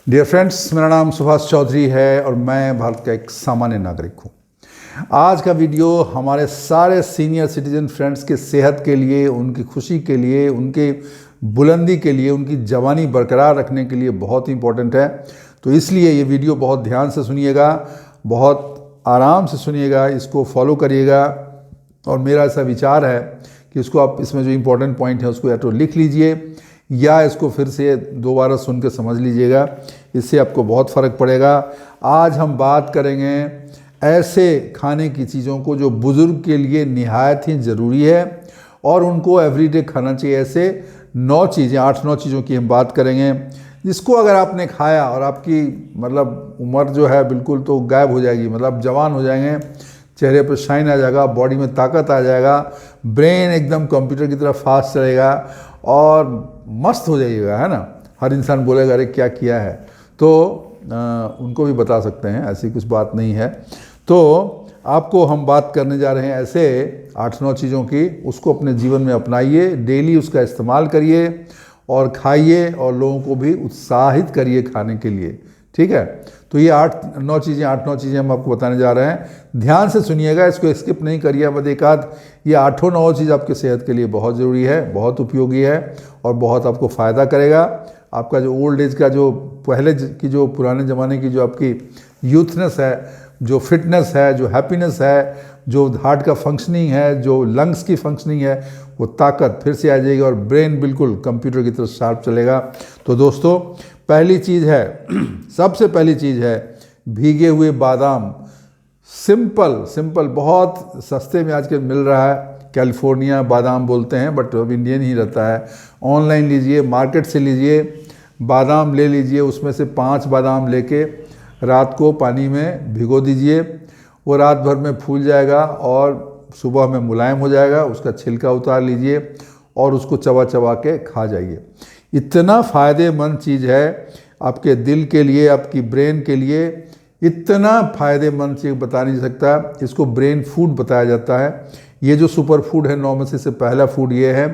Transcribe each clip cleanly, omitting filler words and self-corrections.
Dear friends, मेरा नाम सुभाष चौधरी है और मैं भारत का एक सामान्य नागरिक हूँ। आज का वीडियो हमारे सारे सीनियर सिटीजन फ्रेंड्स के सेहत के लिए, उनकी खुशी के लिए, उनके बुलंदी के लिए, उनकी जवानी बरकरार रखने के लिए बहुत ही इम्पोर्टेंट है। तो इसलिए ये वीडियो बहुत ध्यान से सुनिएगा, बहुत आराम से सुनिएगा, इसको फॉलो करिएगा। और मेरा ऐसा विचार है कि इसको आप, इसमें जो इम्पोर्टेंट पॉइंट है उसको या तो लिख लीजिए या इसको फिर से दोबारा सुन के समझ लीजिएगा, इससे आपको बहुत फ़र्क पड़ेगा। आज हम बात करेंगे ऐसे खाने की चीज़ों को जो बुज़ुर्ग के लिए निहायत ही ज़रूरी है और उनको एवरीडे खाना चाहिए। ऐसे 9 चीज़ें, 8-9 चीज़ों की हम बात करेंगे जिसको अगर आपने खाया और आपकी मतलब उम्र जो है बिल्कुल तो गायब हो जाएगी, मतलब जवान हो जाएंगे, चेहरे पर शाइन आ जाएगा, बॉडी में ताकत आ जाएगा, ब्रेन एकदम कंप्यूटर की तरह फास्ट चलेगा और मस्त हो जाइएगा, है ना। हर इंसान बोलेगा अरे क्या किया है, तो उनको भी बता सकते हैं, ऐसी कुछ बात नहीं है। तो आपको हम बात करने जा रहे हैं ऐसे 8-9 चीज़ों की, उसको अपने जीवन में अपनाइए, डेली उसका इस्तेमाल करिए और खाइए और लोगों को भी उत्साहित करिए खाने के लिए, ठीक है। तो ये 8-9 चीज़ें हम आपको बताने जा रहे हैं। ध्यान से सुनिएगा, इसको स्किप नहीं करिए। अब एक आध ये 8-9 चीज़ आपके सेहत के लिए बहुत ज़रूरी है, बहुत उपयोगी है और बहुत आपको फ़ायदा करेगा। आपका जो ओल्ड एज का, जो पहले की, जो पुराने ज़माने की जो आपकी यूथनेस है, जो फिटनेस है, जो हैप्पीनेस है, जो हार्ट का फंक्शनिंग है, जो लंग्स की फंक्शनिंग है, वो ताकत फिर से आ जाएगी और ब्रेन बिल्कुल कंप्यूटर की तरह शार्प चलेगा। तो दोस्तों, पहली चीज़ है, सबसे पहली चीज़ है भीगे हुए बादाम। सिंपल बहुत सस्ते में आजकल मिल रहा है। कैलिफोर्निया बादाम बोलते हैं बट अब इंडियन ही रहता है। ऑनलाइन लीजिए, मार्केट से लीजिए, बादाम ले लीजिए, उसमें से 5 बादाम लेके रात को पानी में भिगो दीजिए। वो रात भर में फूल जाएगा और सुबह में मुलायम हो जाएगा। उसका छिलका उतार लीजिए और उसको चबा चबा के खा जाइए। इतना फ़ायदेमंद चीज़ है आपके दिल के लिए, आपकी ब्रेन के लिए, इतना फ़ायदेमंद चीज़ बता नहीं सकता। इसको ब्रेन फूड बताया जाता है। ये जो सुपर फूड है 9 में से पहला फूड ये है।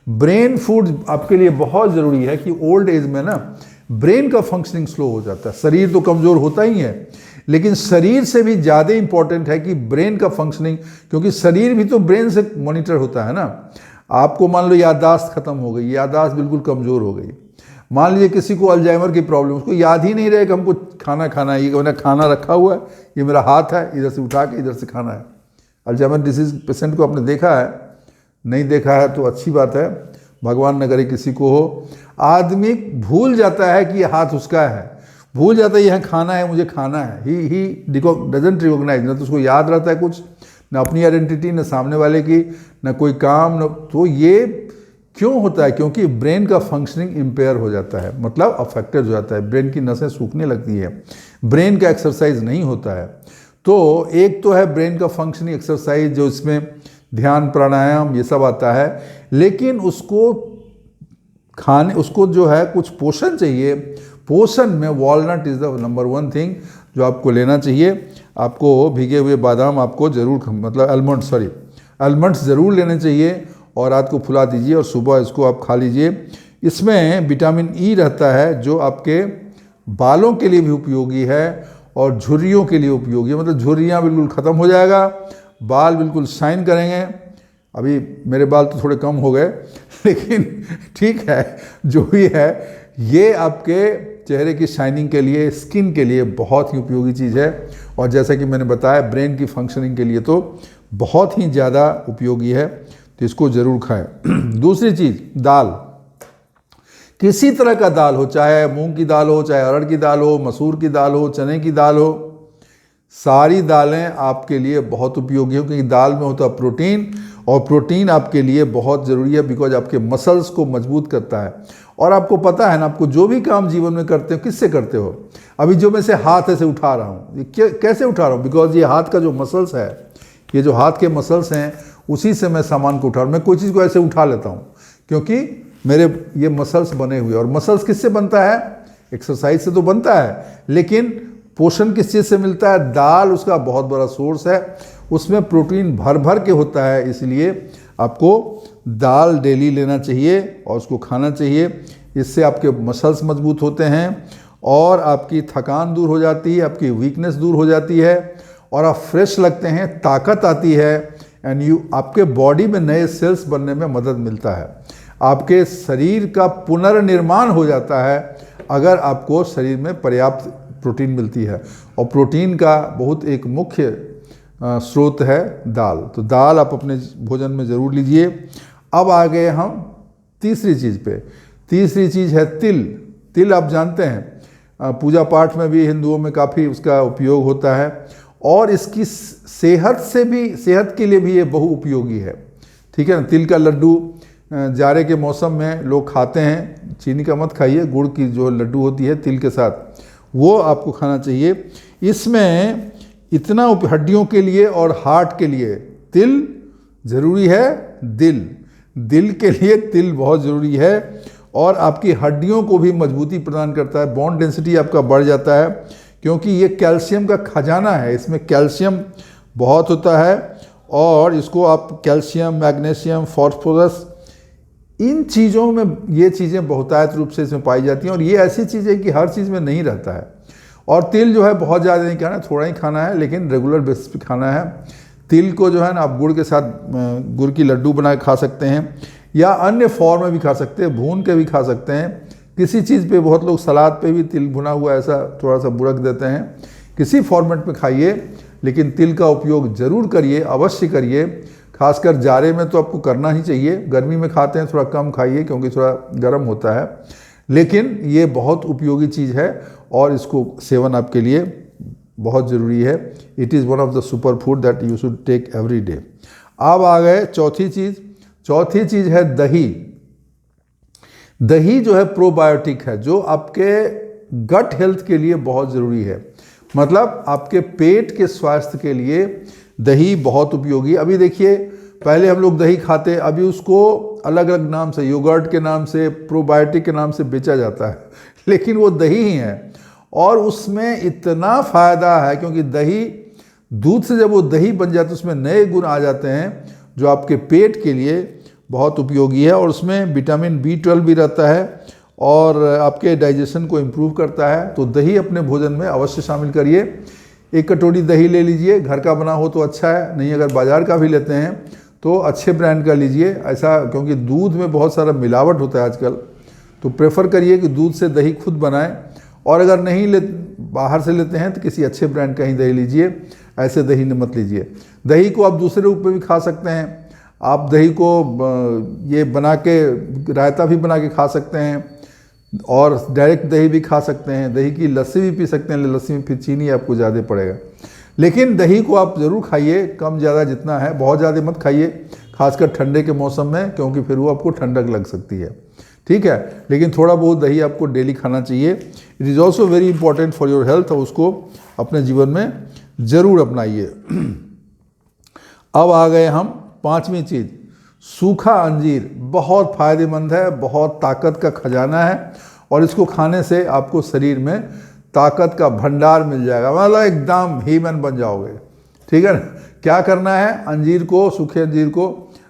ब्रेन फूड आपके लिए बहुत ज़रूरी है कि ओल्ड एज में ना ब्रेन का फंक्शनिंग स्लो हो जाता है। शरीर तो कमज़ोर होता ही है, लेकिन शरीर से भी ज़्यादा इंपॉर्टेंट है कि ब्रेन का फंक्शनिंग, क्योंकि शरीर भी तो ब्रेन से मॉनिटर होता है ना। आपको मान लो याददाश्त खत्म हो गई, याददाश्त बिल्कुल कमज़ोर हो गई। मान लीजिए किसी को अल्जाइमर की प्रॉब्लम, उसको याद ही नहीं रहे कि हमको खाना खाना है, ये मैंने खाना रखा हुआ है, ये मेरा हाथ है, इधर से उठा के इधर से खाना है। अल्जाइमर डिसीज पेशेंट को आपने देखा है? नहीं देखा है तो अच्छी बात है, भगवान न करे किसी को हो। आदमी भूल जाता है कि ये हाथ उसका है, भूल जाता है यहाँ खाना है, मुझे खाना है। ही डजंट रिकॉग्नाइज, ना तो उसको याद रहता है कुछ, ना अपनी आइडेंटिटी, ना सामने वाले की, ना कोई काम, न तो ये क्यों होता है? क्योंकि ब्रेन का फंक्शनिंग इम्पेयर हो जाता है, मतलब अफेक्टेड हो जाता है, ब्रेन की नसें सूखने लगती है, ब्रेन का एक्सरसाइज नहीं होता है। तो एक तो है ब्रेन का फंक्शनिंग एक्सरसाइज, जो इसमें ध्यान, प्राणायाम, ये सब आता है, लेकिन उसको खाने, उसको जो है कुछ पोषण चाहिए। पोषण में walnut is the number 1 thing जो आपको लेना चाहिए। आपको भीगे हुए बादाम आपको ज़रूर, मतलब आलमंड्स ज़रूर लेने चाहिए और रात को फुला दीजिए और सुबह इसको आप खा लीजिए। इसमें विटामिन ई रहता है जो आपके बालों के लिए भी उपयोगी है और झुर्रियों के लिए उपयोगी है, मतलब झुर्रियाँ बिल्कुल ख़त्म हो जाएगा, बाल बिल्कुल शाइन करेंगे। अभी मेरे बाल तो थोड़े कम हो गए, लेकिन ठीक है, जो भी है, ये आपके चेहरे की शाइनिंग के लिए, स्किन के लिए बहुत ही उपयोगी चीज़ है। और जैसा कि मैंने बताया, ब्रेन की फंक्शनिंग के लिए तो बहुत ही ज़्यादा उपयोगी है, तो इसको ज़रूर खाएं। दूसरी चीज़, दाल, किसी तरह का दाल हो, चाहे मूंग की दाल हो, चाहे अरहर की दाल हो, मसूर की दाल हो, चने की दाल हो, सारी दालें आपके लिए बहुत उपयोगी हो, क्योंकि दाल में होता है प्रोटीन और प्रोटीन आपके लिए बहुत ज़रूरी है, बिकॉज आपके मसल्स को मजबूत करता है। और आपको पता है ना, आपको जो भी काम जीवन में करते हो, किससे करते हो? अभी जो मैं से हाथ ऐसे उठा रहा हूँ, ये कैसे उठा रहा हूँ? बिकॉज ये हाथ का जो मसल्स है, ये जो हाथ के मसल्स हैं, उसी से मैं सामान को उठा रहा हूँ। मैं कोई चीज़ को ऐसे उठा लेता हूँ क्योंकि मेरे ये मसल्स बने हुए। और मसल्स किससे बनता है? एक्सरसाइज से तो बनता है, लेकिन पोषण किस चीज़ से मिलता है? दाल उसका बहुत बड़ा सोर्स है, उसमें प्रोटीन भर भर के होता है, इसलिए आपको दाल डेली लेना चाहिए और उसको खाना चाहिए। इससे आपके मसल्स मजबूत होते हैं और आपकी थकान दूर हो जाती है, आपकी वीकनेस दूर हो जाती है और आप फ्रेश लगते हैं, ताकत आती है एंड आपके बॉडी में नए सेल्स बनने में मदद मिलता है। आपके शरीर का पुनर्निर्माण हो जाता है अगर आपको शरीर में पर्याप्त प्रोटीन मिलती है। और प्रोटीन का बहुत एक मुख्य स्रोत है दाल। तो दाल आप अपने भोजन में ज़रूर लीजिए। अब आ गए हम तीसरी चीज़ पे। तीसरी चीज़ है तिल। तिल आप जानते हैं पूजा पाठ में भी हिंदुओं में काफ़ी उसका उपयोग होता है और इसकी सेहत के लिए भी ये बहुउपयोगी है। ठीक है ना। तिल का लड्डू जाड़े के मौसम में लोग खाते हैं। चीनी का मत खाइए, गुड़ की जो लड्डू होती है तिल के साथ, वो आपको खाना चाहिए। इसमें इतना हड्डियों के लिए और हार्ट के लिए तिल ज़रूरी है। दिल के लिए तिल बहुत ज़रूरी है और आपकी हड्डियों को भी मजबूती प्रदान करता है। बोन डेंसिटी आपका बढ़ जाता है क्योंकि ये कैल्शियम का खजाना है। इसमें कैल्शियम बहुत होता है और इसको आप कैल्शियम, मैग्नीशियम, फॉस्फोरस, इन चीज़ों में ये चीज़ें बहुतायत रूप से इसमें पाई जाती हैं और ये ऐसी चीज़ है कि हर चीज़ में नहीं रहता है। और तिल जो है बहुत ज़्यादा नहीं खाना है, थोड़ा ही खाना है, लेकिन रेगुलर बेसिस पे खाना है। तिल को जो है ना आप गुड़ के साथ गुड़ की लड्डू बना के खा सकते हैं या अन्य फॉर्म में भी खा सकते हैं, भून के भी खा सकते हैं। किसी चीज़ पे बहुत लोग सलाद पे भी तिल भुना हुआ ऐसा थोड़ा सा बुरक देते हैं। किसी फॉर्मेट में खाइए, लेकिन तिल का उपयोग ज़रूर करिए, अवश्य करिए। खासकर जाड़े में तो आपको करना ही चाहिए। गर्मी में खाते हैं थोड़ा कम खाइए क्योंकि थोड़ा गर्म होता है, लेकिन ये बहुत उपयोगी चीज़ है और इसको सेवन आपके लिए बहुत ज़रूरी है। It is one of the super food that you should take every day. अब आ गए चौथी चीज़। चौथी चीज़ है दही। दही जो है प्रोबायोटिक है, जो आपके गट हेल्थ के लिए बहुत ज़रूरी है। मतलब आपके पेट के स्वास्थ्य के लिए दही बहुत उपयोगी। अभी देखिए, पहले हम लोग दही खाते, अभी उसको अलग अलग नाम से, योगर्ट के नाम से, प्रोबायोटिक के नाम से बेचा जाता है, लेकिन वो दही ही है और उसमें इतना फ़ायदा है क्योंकि दही, दूध से जब वो दही बन जाता है उसमें नए गुण आ जाते हैं जो आपके पेट के लिए बहुत उपयोगी है। और उसमें विटामिन B12 भी रहता है और आपके डाइजेशन को इम्प्रूव करता है। तो दही अपने भोजन में अवश्य शामिल करिए। एक कटोरी दही ले लीजिए, घर का बना हो तो अच्छा है, नहीं अगर बाज़ार का भी लेते हैं तो अच्छे ब्रांड का लीजिए। ऐसा क्योंकि दूध में बहुत सारा मिलावट होता है आजकल, तो प्रेफर करिए कि दूध से दही खुद बनाएं। और अगर नहीं बाहर से लेते हैं तो किसी अच्छे ब्रांड का ही दही लीजिए, ऐसे दही मत लीजिए। दही को आप दूसरे रूप में भी खा सकते हैं। आप दही को ये बना के रायता भी बना के खा सकते हैं और डायरेक्ट दही भी खा सकते हैं। दही की लस्सी भी पी सकते हैं, लस्सी में फिर चीनी आपको ज़्यादा पड़ेगा। लेकिन दही को आप ज़रूर खाइए, कम ज़्यादा जितना है, बहुत ज़्यादा मत खाइए, खासकर ठंडे के मौसम में, क्योंकि फिर वो आपको ठंडक लग सकती है। ठीक है, लेकिन थोड़ा बहुत दही आपको डेली खाना चाहिए। It is also very important for your health और उसको अपने जीवन में ज़रूर अपनाइए। अब आ गए हम पांचवी चीज़, सूखा अंजीर। बहुत फ़ायदेमंद है, बहुत ताकत का खजाना है और इसको खाने से आपको शरीर में ताकत का भंडार मिल जाएगा। मतलब एकदम हीमन बन जाओगे। ठीक है ना। क्या करना है, अंजीर को, सूखे अंजीर को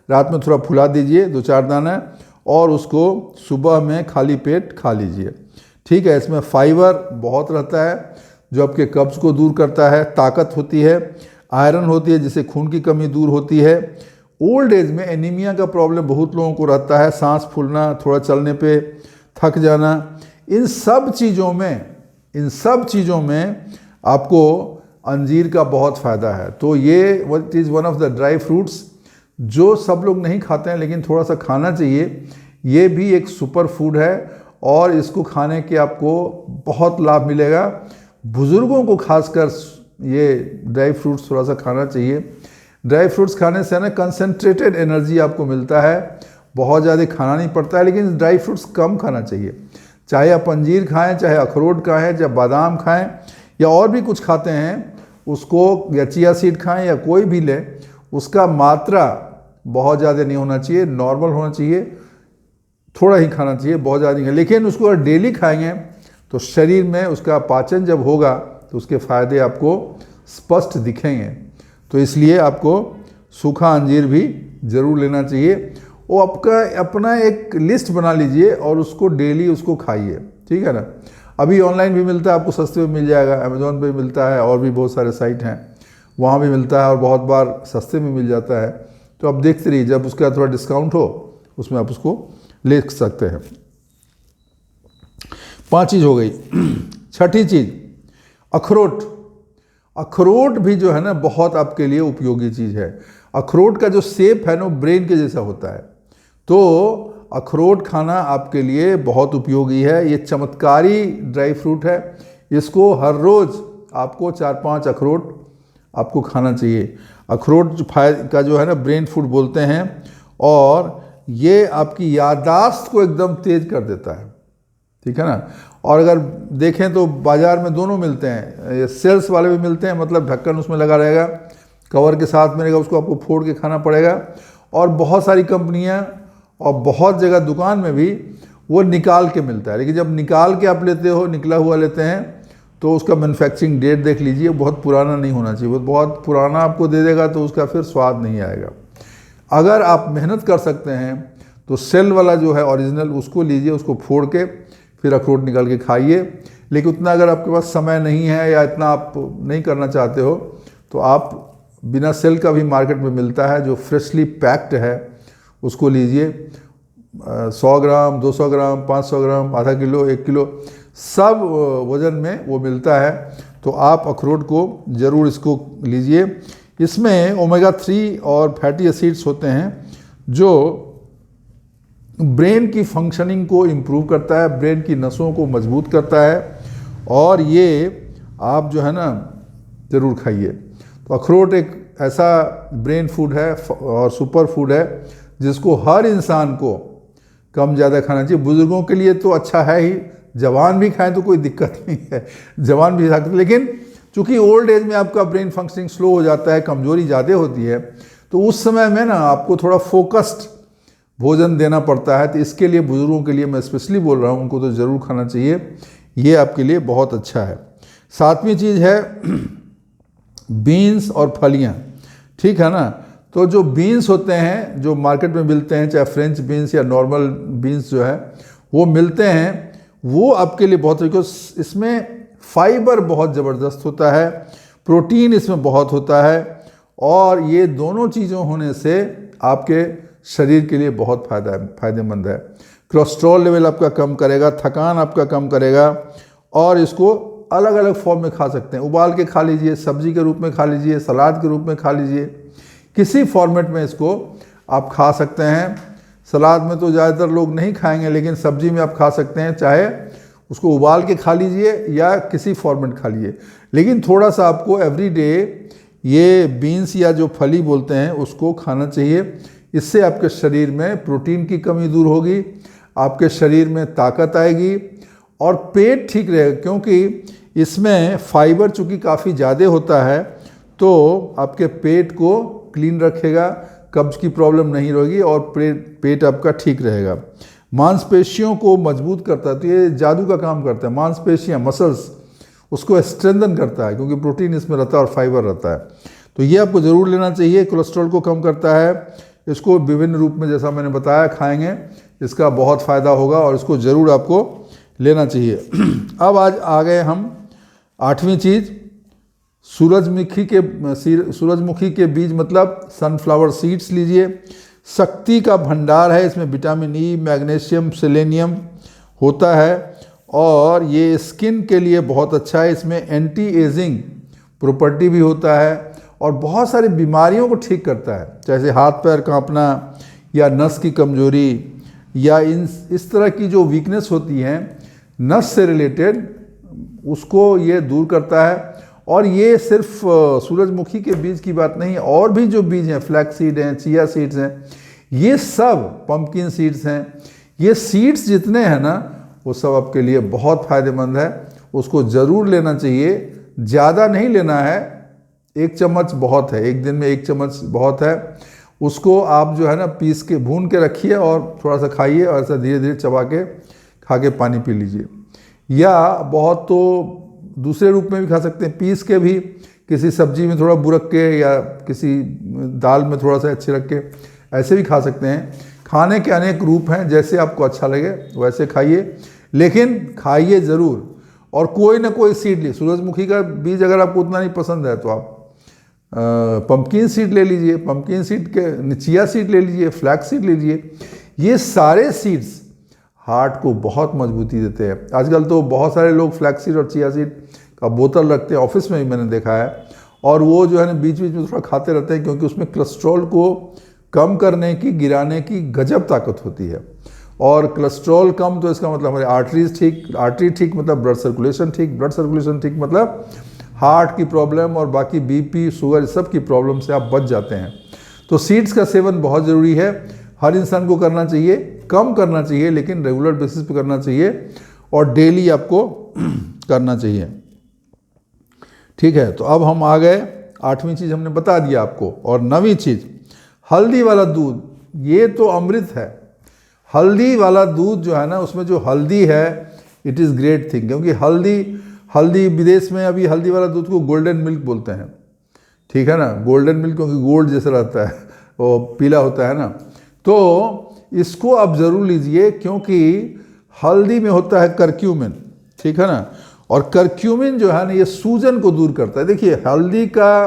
रात में थोड़ा फुला दीजिए, 2-4 दाना, और उसको सुबह में खाली पेट खा लीजिए। ठीक है। इसमें फाइबर बहुत रहता है जो आपके कब्ज़ को दूर करता है, ताकत होती है, आयरन होती है जिससे खून की कमी दूर होती है। ओल्ड एज में एनीमिया का प्रॉब्लम बहुत लोगों को रहता है, सांस फूलना, थोड़ा चलने पे थक जाना। इन सब चीज़ों में आपको अंजीर का बहुत फ़ायदा है। तो ये it is one of the dry fruits जो सब लोग नहीं खाते हैं लेकिन थोड़ा सा खाना चाहिए। ये भी एक सुपर फूड है और इसको खाने के आपको बहुत लाभ मिलेगा। बुज़ुर्गों को खासकर ये ड्राई फ्रूट्स थोड़ा सा खाना चाहिए। ड्राई फ्रूट्स खाने से ना कंसंट्रेटेड एनर्जी आपको मिलता है, बहुत ज़्यादा खाना नहीं पड़ता है, लेकिन ड्राई फ्रूट्स कम खाना चाहिए। चाहे आप अंजीर खाएं, चाहे अखरोट खाएं, चाहे बादाम खाएं या और भी कुछ खाते हैं उसको, या चिया सीड खाएं या कोई भी लें, उसका मात्रा बहुत ज़्यादा नहीं होना चाहिए, नॉर्मल होना चाहिए। थोड़ा ही खाना चाहिए, बहुत ज़्यादा नहीं। लेकिन उसको अगर डेली खाएंगे तो शरीर में उसका पाचन जब होगा तो उसके फ़ायदे आपको स्पष्ट दिखेंगे। तो इसलिए आपको सूखा अंजीर भी ज़रूर लेना चाहिए। वो आपका अपना एक लिस्ट बना लीजिए और उसको डेली उसको खाइए। ठीक है ना। अभी ऑनलाइन भी मिलता है, आपको सस्ते में मिल जाएगा, अमेज़ॉन पे मिलता है और भी बहुत सारे साइट हैं वहाँ भी मिलता है और बहुत बार सस्ते में मिल जाता है। तो आप देखते रहिए, जब उसका थोड़ा डिस्काउंट हो उसमें आप उसको ले सकते हैं। 5 चीज़ हो गई। छठी चीज़ अखरोट। अखरोट भी जो है ना बहुत आपके लिए उपयोगी चीज़ है। अखरोट का जो शेप है ना ब्रेन के जैसा होता है, तो अखरोट खाना आपके लिए बहुत उपयोगी है। ये चमत्कारी ड्राई फ्रूट है, इसको हर रोज़ आपको 4-5 अखरोट आपको खाना चाहिए। अखरोट का जो है ना ब्रेन फूड बोलते हैं, और ये आपकी याददाश्त को एकदम तेज कर देता है, ठीक है ना। और अगर देखें तो बाज़ार में दोनों मिलते हैं, ये सेल्स वाले भी मिलते हैं, मतलब ढक्कन उसमें लगा रहेगा, कवर के साथ मिलेगा, उसको आपको फोड़ के खाना पड़ेगा। और बहुत सारी कंपनियां और बहुत जगह दुकान में भी वो निकाल के मिलता है, लेकिन जब निकाल के आप लेते हो, निकला हुआ लेते हैं, तो उसका मैन्युफैक्चरिंग डेट देख लीजिए, बहुत पुराना नहीं होना चाहिए। वो बहुत पुराना आपको दे देगा तो उसका फिर स्वाद नहीं आएगा। अगर आप मेहनत कर सकते हैं तो सेल वाला जो है ओरिजिनल उसको लीजिए, उसको फोड़ के फिर अखरोट निकाल के खाइए। लेकिन उतना अगर आपके पास समय नहीं है या इतना आप नहीं करना चाहते हो, तो आप बिना सेल का भी मार्केट में मिलता है जो फ्रेशली पैक्ड है, उसको लीजिए। 100 ग्राम, 200 ग्राम, 500 ग्राम, आधा किलो, 1 किलो, सब वज़न में वो मिलता है। तो आप अखरोट को ज़रूर इसको लीजिए। इसमें ओमेगा 3 और फैटी एसिड्स होते हैं जो ब्रेन की फंक्शनिंग को इम्प्रूव करता है, ब्रेन की नसों को मजबूत करता है, और ये आप जो है ना ज़रूर खाइए। तो अखरोट एक ऐसा ब्रेन फूड है और सुपर फूड है जिसको हर इंसान को कम ज़्यादा खाना चाहिए। बुज़ुर्गों के लिए तो अच्छा है ही, जवान भी खाएं तो कोई दिक्कत नहीं है, जवान भी खा सकते। लेकिन चूँकि ओल्ड एज में आपका ब्रेन फंक्शनिंग स्लो हो जाता है, कमज़ोरी ज़्यादा होती है, तो उस समय में ना आपको थोड़ा फोकस्ड भोजन देना पड़ता है। तो इसके लिए बुज़ुर्गों के लिए मैं स्पेशली बोल रहा हूँ, उनको तो ज़रूर खाना चाहिए, ये आपके लिए बहुत अच्छा है। 7वीं चीज़ है बीन्स और फलियाँ, ठीक है ना। तो जो बीन्स होते हैं जो मार्केट में मिलते हैं, चाहे फ्रेंच बीन्स या नॉर्मल बीन्स जो है वो मिलते हैं, वो आपके लिए बहुत, बिकॉज इसमें फाइबर बहुत ज़बरदस्त होता है, प्रोटीन इसमें बहुत होता है, और ये दोनों चीज़ों होने से आपके शरीर के लिए बहुत फ़ायदेमंद है। कोलेस्ट्रॉल लेवल आपका कम करेगा, थकान आपका कम करेगा, और इसको अलग अलग फॉर्म में खा सकते हैं। उबाल के खा लीजिए, सब्जी के रूप में खा लीजिए, सलाद के रूप में खा लीजिए, किसी फॉर्मेट में इसको आप खा सकते हैं। सलाद में तो ज़्यादातर लोग नहीं खाएंगे, लेकिन सब्जी में आप खा सकते हैं, चाहे उसको उबाल के खा लीजिए या किसी फॉर्मेट खा लीजिए। लेकिन थोड़ा सा आपको एवरीडे ये बीन्स या जो फली बोलते हैं उसको खाना चाहिए। इससे आपके शरीर में प्रोटीन की कमी दूर होगी, आपके शरीर में ताकत आएगी और पेट ठीक रहेगा, क्योंकि इसमें फाइबर चूँकि काफ़ी ज़्यादा होता है, तो आपके पेट को क्लीन रखेगा, कब्ज़ की प्रॉब्लम नहीं रहेगी और पेट आपका ठीक रहेगा। मांसपेशियों को मजबूत करता है, तो ये जादू का काम करता है। मांसपेशियाँ, मसल्स, उसको स्ट्रेंथन करता है, क्योंकि प्रोटीन इसमें रहता है और फाइबर रहता है। तो ये आपको ज़रूर लेना चाहिए। कोलेस्ट्रॉल को कम करता है, इसको विभिन्न रूप में जैसा मैंने बताया खाएंगे, इसका बहुत फ़ायदा होगा और इसको ज़रूर आपको लेना चाहिए। अब आज आ गए हम 8वीं चीज़, सूरजमुखी के बीज, मतलब सनफ्लावर सीड्स लीजिए। शक्ति का भंडार है, इसमें विटामिन ई, मैग्नीशियम, सेलेनियम होता है, और ये स्किन के लिए बहुत अच्छा है। इसमें एंटी एजिंग प्रॉपर्टी भी होता है और बहुत सारी बीमारियों को ठीक करता है, जैसे हाथ पैर कांपना या नस की कमजोरी या इस तरह की जो वीकनेस होती हैं नस से रिलेटेड, उसको ये दूर करता है। और ये सिर्फ सूरजमुखी के बीज की बात नहीं, और भी जो बीज हैं, फ्लैक्स सीड हैं, चिया सीड्स हैं, ये सब, पंपकिन सीड्स हैं, ये सीड्स जितने हैं ना वो सब आपके लिए बहुत फ़ायदेमंद है। उसको ज़रूर लेना चाहिए, ज़्यादा नहीं लेना है, 1 चम्मच बहुत है, एक दिन में 1 चम्मच बहुत है। उसको आप जो है ना पीस के भून के रखिए और थोड़ा सा खाइए, और ऐसा धीरे धीरे चबा के खा के पानी पी लीजिए। या बहुत तो दूसरे रूप में भी खा सकते हैं, पीस के भी किसी सब्जी में थोड़ा बुरक के या किसी दाल में थोड़ा सा अच्छे रख के ऐसे भी खा सकते हैं। खाने के अनेक रूप हैं, जैसे आपको अच्छा लगे वैसे खाइए, लेकिन खाइए ज़रूर। और कोई ना कोई सीड ली। सूरजमुखी का बीज अगर आपको उतना नहीं पसंद है तो आप पंपकिन सीड ले लीजिए, पंपकिन सीड के चिया सीड ले लीजिए, फ्लैक्स सीड ले लीजिए। ये सारे सीड्स हार्ट को बहुत मजबूती देते हैं। आजकल तो बहुत सारे लोग फ्लैक्स सीड और चिया सीड का बोतल रखते हैं, ऑफिस में भी मैंने देखा है, और वो जो है ना बीच बीच में थोड़ा खाते रहते हैं, क्योंकि उसमें कोलेस्ट्रॉल को कम करने की, गिराने की गजब ताकत होती है। और कोलेस्ट्रॉल कम तो इसका मतलब हमारे आर्टरीज ठीक, आर्टरी ठीक मतलब ब्लड सर्कुलेशन ठीक, ब्लड सर्कुलेशन ठीक मतलब हार्ट की प्रॉब्लम और बाकी बीपी, शुगर, सब की प्रॉब्लम से आप बच जाते हैं। तो सीड्स का सेवन बहुत ज़रूरी है, हर इंसान को करना चाहिए, कम करना चाहिए लेकिन रेगुलर बेसिस पे करना चाहिए और डेली आपको करना चाहिए। ठीक है, तो अब हम आ गए, 8वीं चीज़ हमने बता दिया आपको। और 9वीं चीज़, हल्दी वाला दूध। ये तो अमृत है। हल्दी वाला दूध जो है ना, उसमें जो हल्दी है, इट इज़ ग्रेट थिंग। क्योंकि हल्दी विदेश में अभी हल्दी वाला दूध को गोल्डन मिल्क बोलते हैं, ठीक है ना, गोल्डन मिल्क, क्योंकि गोल्ड जैसा रहता है, वो पीला होता है ना। तो इसको आप ज़रूर लीजिए, क्योंकि हल्दी में होता है करक्यूमिन, ठीक है ना। और करक्यूमिन जो है ना, ये सूजन को दूर करता है। देखिए हल्दी का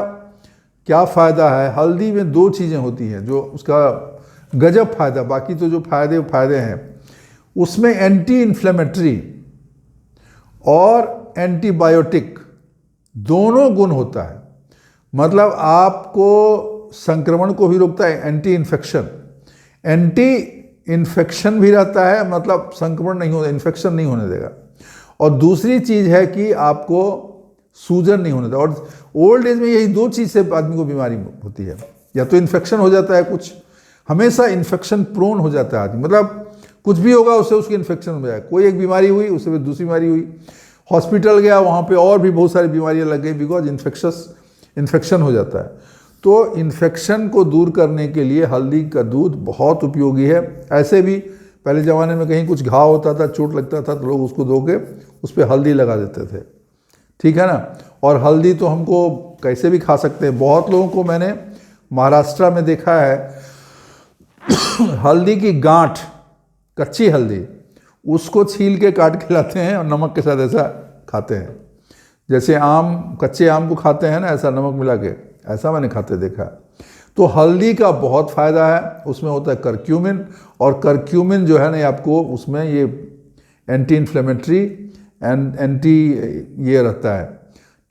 क्या फ़ायदा है, हल्दी में 2 चीज़ें होती हैं जो उसका गजब फ़ायदा, बाकी तो जो फ़ायदे हैं उसमें एंटी इन्फ्लेमेटरी और एंटीबायोटिक दोनों गुण होता है। मतलब आपको संक्रमण को भी रोकता है, एंटी इन्फेक्शन भी रहता है, मतलब संक्रमण नहीं होता, इन्फेक्शन नहीं होने देगा। और दूसरी चीज़ है कि आपको सूजन नहीं होने देगा। और ओल्ड एज में यही 2 चीज़ से आदमी को बीमारी होती है, या तो इन्फेक्शन हो जाता है, कुछ हमेशा इन्फेक्शन प्रोन हो जाता है आदमी, मतलब कुछ भी होगा उससे उसकी इन्फेक्शन हो जाए। कोई एक बीमारी हुई, उससे फिर दूसरी बीमारी हुई, हॉस्पिटल गया, वहाँ पे और भी बहुत सारी बीमारियाँ लग गई, बिकॉज इन्फेक्शन हो जाता है। तो इन्फेक्शन को दूर करने के लिए हल्दी का दूध बहुत उपयोगी है। ऐसे भी पहले ज़माने में कहीं कुछ घाव होता था, चोट लगता था, तो लोग उसको धो के उस पर हल्दी लगा देते थे, ठीक है ना। और हल्दी तो हमको कैसे भी खा सकते हैं। बहुत लोगों को मैंने महाराष्ट्र में देखा है, हल्दी की गांठ, कच्ची हल्दी, उसको छील के काट के लाते हैं और नमक के साथ ऐसा खाते हैं, जैसे कच्चे आम को खाते हैं ना, ऐसा नमक मिला के, ऐसा मैंने खाते देखा। तो हल्दी का बहुत फ़ायदा है, उसमें होता है करक्यूमिन, और करक्यूमिन जो है ना आपको उसमें ये एंटी इन्फ्लेमेटरी एंटी ये रहता है,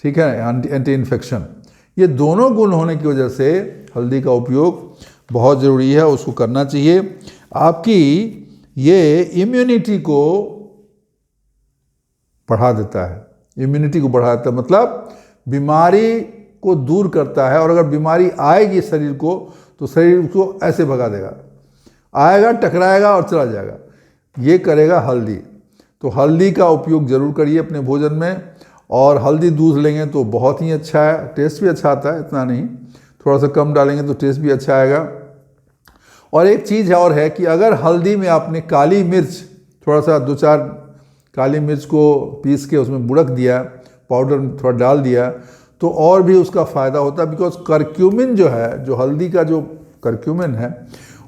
ठीक है, एंटी इन्फेक्शन। ये दोनों गुण होने की वजह से हल्दी का उपयोग बहुत ज़रूरी है, उसको करना चाहिए। आपकी ये इम्यूनिटी को बढ़ा देता है, इम्यूनिटी को बढ़ा देता है, मतलब बीमारी को दूर करता है। और अगर बीमारी आएगी शरीर को, तो शरीर उसको ऐसे भगा देगा, आएगा, टकराएगा और चला जाएगा। ये करेगा हल्दी। तो हल्दी का उपयोग ज़रूर करिए अपने भोजन में। और हल्दी दूध लेंगे तो बहुत ही अच्छा है, टेस्ट भी अच्छा आता है, इतना नहीं, थोड़ा सा कम डालेंगे तो टेस्ट भी अच्छा आएगा। और एक चीज़ और है कि अगर हल्दी में आपने काली मिर्च, थोड़ा सा 2-4 काली मिर्च को पीस के उसमें बुड़क दिया, पाउडर थोड़ा डाल दिया, तो और भी उसका फ़ायदा होता है। बिकॉज करक्यूमिन जो है, जो हल्दी का जो करक्यूमिन है,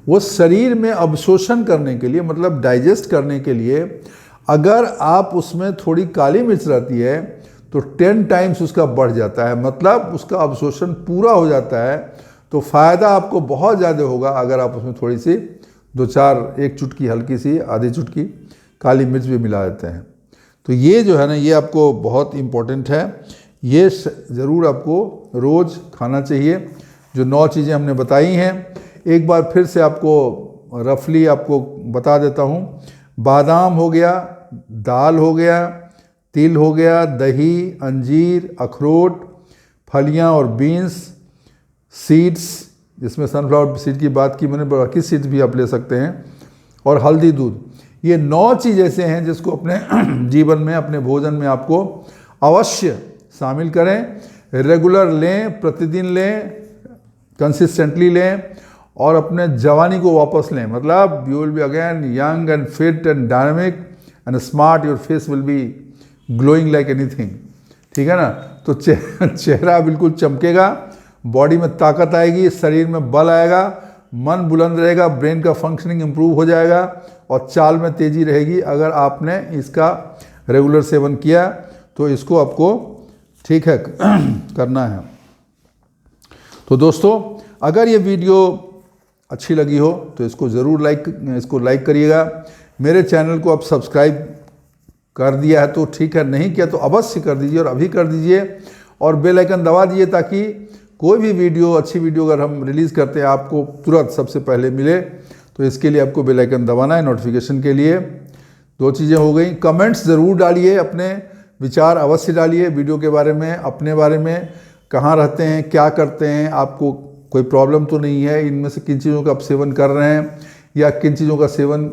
वो शरीर में अवशोषण करने के लिए, मतलब डाइजेस्ट करने के लिए, अगर आप उसमें थोड़ी काली मिर्च रहती है तो 10 टाइम्स उसका बढ़ जाता है, मतलब उसका अवशोषण पूरा हो जाता है। तो फ़ायदा आपको बहुत ज़्यादा होगा अगर आप उसमें थोड़ी सी 2-4, 1 चुटकी, हल्की सी आधी चुटकी काली मिर्च भी मिला देते हैं। तो ये जो है ना, ये आपको बहुत इम्पोर्टेंट है, ये ज़रूर आपको रोज़ खाना चाहिए। जो 9 चीज़ें हमने बताई हैं, एक बार फिर से आपको रफली आपको बता देता हूँ। बादाम हो गया, दाल हो गया, तिल हो गया, दही, अंजीर, अखरोट, फलियाँ और बीन्स, सीड्स, जिसमें सनफ्लावर सीड की बात की मैंने, बाकी सीड्स भी आप ले सकते हैं, और हल्दी दूध। ये 9 चीज़ ऐसे हैं जिसको अपने जीवन में, अपने भोजन में आपको अवश्य शामिल करें। रेगुलर लें, प्रतिदिन लें, कंसिस्टेंटली लें, और अपने जवानी को वापस लें। मतलब you will be again young and fit and dynamic and smart, your face will be glowing like anything, ठीक है ना। तो चेहरा बिल्कुल चमकेगा, बॉडी में ताकत आएगी, शरीर में बल आएगा, मन बुलंद रहेगा, ब्रेन का फंक्शनिंग इम्प्रूव हो जाएगा, और चाल में तेज़ी रहेगी अगर आपने इसका रेगुलर सेवन किया। तो इसको आपको ठीक है करना है। तो दोस्तों, अगर ये वीडियो अच्छी लगी हो तो इसको ज़रूर लाइक करिएगा। मेरे चैनल को आप सब्सक्राइब कर दिया है तो ठीक है, नहीं किया तो अवश्य कर दीजिए और अभी कर दीजिए, और बेल आइकन दबा दीजिए ताकि कोई भी वीडियो, अच्छी वीडियो अगर हम रिलीज़ करते हैं आपको तुरंत सबसे पहले मिले। तो इसके लिए आपको बेल आइकन दबाना है नोटिफिकेशन के लिए। 2 चीज़ें हो गई। कमेंट्स ज़रूर डालिए, अपने विचार अवश्य डालिए वीडियो के बारे में, अपने बारे में, कहाँ रहते हैं, क्या करते हैं, आपको कोई प्रॉब्लम तो नहीं है, इनमें से किन चीज़ों का आप सेवन कर रहे हैं या किन चीज़ों का सेवन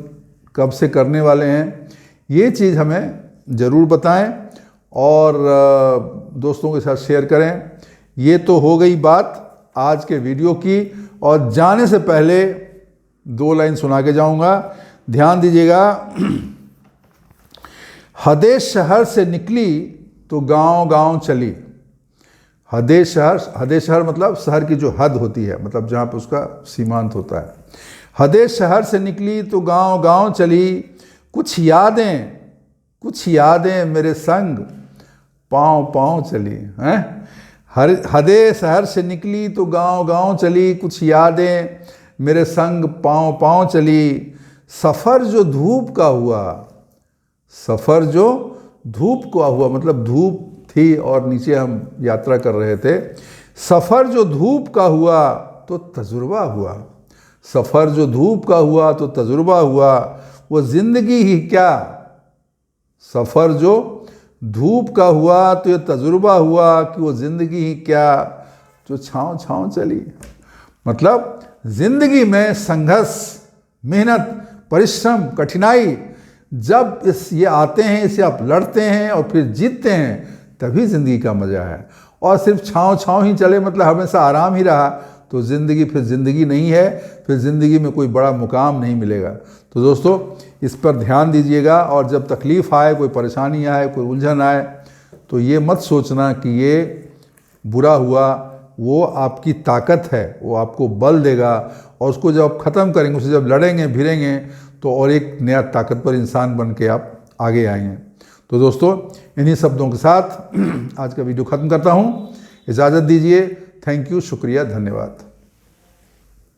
कब से करने वाले हैं, ये चीज़ हमें ज़रूर बताएं और दोस्तों के साथ शेयर करें। ये तो हो गई बात आज के वीडियो की, और जाने से पहले 2 लाइन सुना के जाऊंगा, ध्यान दीजिएगा। हदेश शहर से निकली तो गांव गांव चली। हदेश शहर मतलब शहर की जो हद होती है, मतलब जहाँ पर उसका सीमांत होता है। हदेश शहर से निकली तो गांव गांव चली, कुछ यादें मेरे संग पाँव पाँव चली हैं। हदे शहर से निकली तो गांव गांव चली, कुछ यादें मेरे संग पाँव पाँव चली। सफ़र जो धूप का हुआ मतलब धूप थी और नीचे हम यात्रा कर रहे थे। सफ़र जो धूप का हुआ तो तजुर्बा हुआ। सफ़र जो धूप का हुआ तो तजुर्बा हुआ, वो ज़िंदगी ही क्या। सफ़र जो धूप का हुआ तो ये तजुर्बा हुआ कि वो ज़िंदगी ही क्या जो छाँव छाँव चली। मतलब ज़िंदगी में संघर्ष, मेहनत, परिश्रम, कठिनाई जब ये आते हैं, इसे आप लड़ते हैं और फिर जीतते हैं, तभी ज़िंदगी का मज़ा है। और सिर्फ छाँव छाँव ही चले, मतलब हमेशा आराम ही रहा, तो ज़िंदगी फिर ज़िंदगी नहीं है, फिर ज़िंदगी में कोई बड़ा मुकाम नहीं मिलेगा। तो दोस्तों, इस पर ध्यान दीजिएगा, और जब तकलीफ़ आए, कोई परेशानी आए, कोई उलझन आए, तो ये मत सोचना कि ये बुरा हुआ। वो आपकी ताकत है, वो आपको बल देगा, और उसको जब आप ख़त्म करेंगे, उसे जब लड़ेंगे भिड़ेंगे, तो और एक नया ताकतवर इंसान बन के आप आगे आएंगे। तो दोस्तों, इन्हीं शब्दों के साथ आज का वीडियो ख़त्म करता हूँ। इजाज़त दीजिए। थैंक यू, शुक्रिया, धन्यवाद।